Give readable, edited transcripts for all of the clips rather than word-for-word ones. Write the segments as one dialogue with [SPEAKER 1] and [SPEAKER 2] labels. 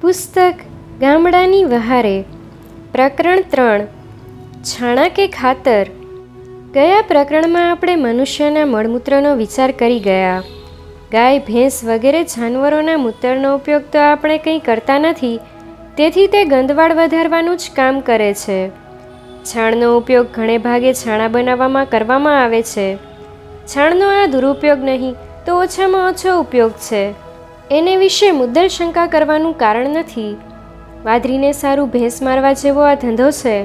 [SPEAKER 1] પુસ્તક ગામડાની વહારે પ્રકરણ 3 છાણા કે ખાતર. ગયા પ્રકરણમાં આપણે મનુષ્યના મળમૂત્રનો વિચાર કરી ગયા. ગાય, ભેંસ વગેરે જાનવરોના મૂત્રનો ઉપયોગ તો આપણે કંઈ કરતા નથી, તેથી તે ગંદવાડ વધારવાનું જ કામ કરે છે. છાણનો ઉપયોગ ઘણે ભાગે છાણા બનાવવામાં કરવામાં આવે છે. છાણનો આ દુરુપયોગ નહીં તો ઓછામાં ઓછો ઉપયોગ છે. એને વિશે મુદ્દલ શંકા કરવાનું કારણ નથી. વાદરીને સારું ભેંસ મારવા જેવો આ ધંધો છે.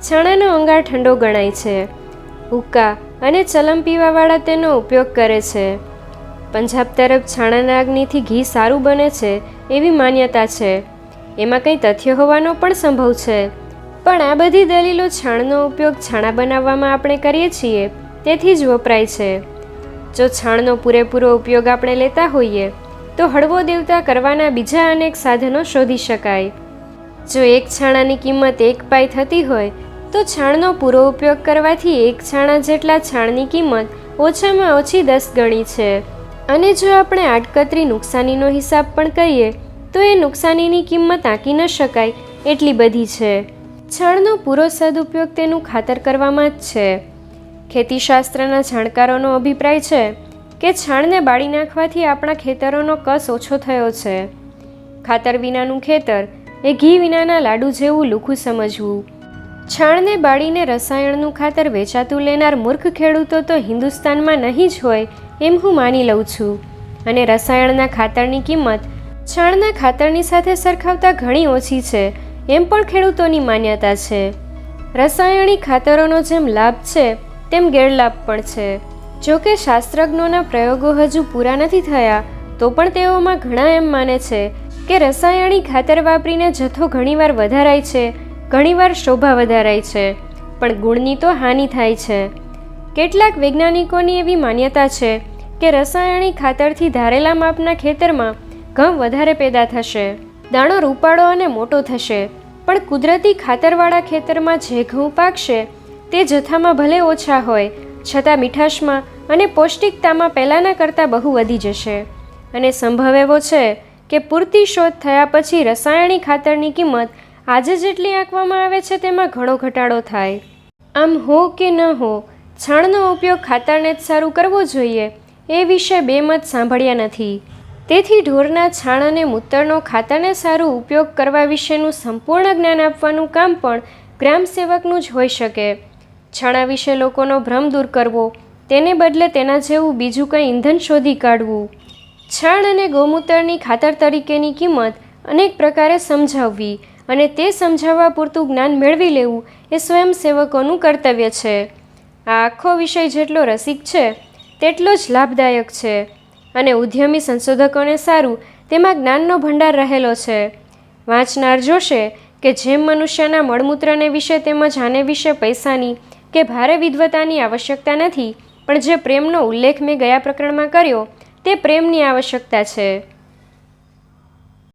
[SPEAKER 1] છાણાનો અંગાર ઠંડો ગણાય છે. હુક્કા અને ચલમ પીવાવાળા તેનો ઉપયોગ કરે છે. પંજાબ તરફ છાણાના અગ્નિથી ઘી સારું બને છે એવી માન્યતા છે. એમાં કંઈ તથ્ય હોવાનો પણ સંભવ છે. પણ આ બધી દલીલો છાણનો ઉપયોગ છાણા બનાવવામાં આપણે કરીએ છીએ તેથી જ વપરાય છે. જો છાણનો પૂરેપૂરો ઉપયોગ આપણે લેતા હોઈએ તો હળવો દેવતા કરવાના બીજા અનેક સાધનો શોધી શકાય. જો એક છાણાની કિંમત 1 પાઈ થતી હોય તો છાણનો પૂરો ઉપયોગ કરવાથી 1 છાણા જેટલા છાણની કિંમત ઓછામાં ઓછી 10 ગણી છે. અને જો આપણે આડકતરી નુકસાનીનો હિસાબ પણ કરીએ તો એ નુકસાનીની કિંમત આંકી ન શકાય એટલી બધી છે. છાણનો પૂરો સદુપયોગ તેનું ખાતર કરવામાં જ છે. ખેતીશાસ્ત્રના જાણકારોનો અભિપ્રાય છે કે છાણને બાળી નાખવાથી આપણા ખેતરોનો કસ ઓછો થયો છે. ખાતર વિનાનું ખેતર એ ઘી વિનાના લાડુ જેવું લુખું સમજવું. છાણને બાળીને રસાયણનું ખાતર વેચાતું લેનાર મૂર્ખ ખેડૂતો તો હિન્દુસ્તાનમાં નહીં જ હોય એમ હું માની લઉં છું. અને રસાયણના ખાતરની કિંમત છાણના ખાતરની સાથે સરખાવતા ઘણી ઓછી છે એમ પણ ખેડૂતોની માન્યતા છે. રસાયણિક ખાતરોનો જેમ લાભ છે તેમ ગેરલાભ પણ છે. જો કે શાસ્ત્રજ્ઞોના પ્રયોગો હજુ પૂરા નથી થયા તો પણ તેઓમાં ઘણા એમ માને છે કે રસાયણિક ખાતર વાપરીને જથ્થો ઘણીવાર વધારાય છે, ઘણીવાર શોભા વધારાય છે, પણ ગુણની તો હાનિ થાય છે. કેટલાક વૈજ્ઞાનિકોની એવી માન્યતા છે કે રસાયણિક ખાતરથી ધારેલા માપના ખેતરમાં ઘઉં વધારે પેદા થશે, દાણો રૂપાળો અને મોટો થશે, પણ કુદરતી ખાતરવાળા ખેતરમાં જે ઘઉં પાકશે તે જથ્થામાં ભલે ઓછા હોય છતાં મીઠાશમાં અને પૌષ્ટિકતામાં પહેલાંના કરતાં બહુ વધી જશે. અને સંભવ એવો છે કે પૂરતી શોધ થયા પછી રસાયણિક ખાતરની કિંમત આજે જેટલી આંકવામાં આવે છે તેમાં ઘણો ઘટાડો થાય. આમ હો કે ન હો, છાણનો ઉપયોગ ખાતરને જ સારું કરવો જોઈએ એ વિશે બે મત સાંભળ્યા નથી. તેથી ઢોરના છાણ અને મૂત્રનો ખાતરને સારું ઉપયોગ કરવા વિશેનું સંપૂર્ણ જ્ઞાન આપવાનું કામ પણ ગ્રામ સેવકનું જ હોઈ શકે. છાણા વિશે લોકોનો ભ્રમ દૂર કરવો, તેને બદલે તેના જેવું બીજું કંઈ ઈંધણ શોધી કાઢવું. છાણ અને ગૌમૂત્રની ખાતર તરીકેની કિંમત અનેક પ્રકારે સમજાવવી અને તે સમજાવવા પૂરતું જ્ઞાન મેળવી લેવું એ સ્વયંસેવકોનું કર્તવ્ય છે. આ આખો વિષય જેટલો રસિક છે તેટલો જ લાભદાયક છે અને ઉદ્યમી સંશોધકોને સારું તેમાં જ્ઞાનનો ભંડાર રહેલો છે. વાંચનાર જોશે કે જેમ મનુષ્યના મળમૂત્રને વિશે તેમજ આને વિશે પૈસાની કે ભારે વિદ્વતાની આવશ્યકતા નથી, પણ જે પ્રેમનો ઉલ્લેખ મેં ગયા પ્રકરણમાં કર્યો તે પ્રેમની આવશ્યકતા છે.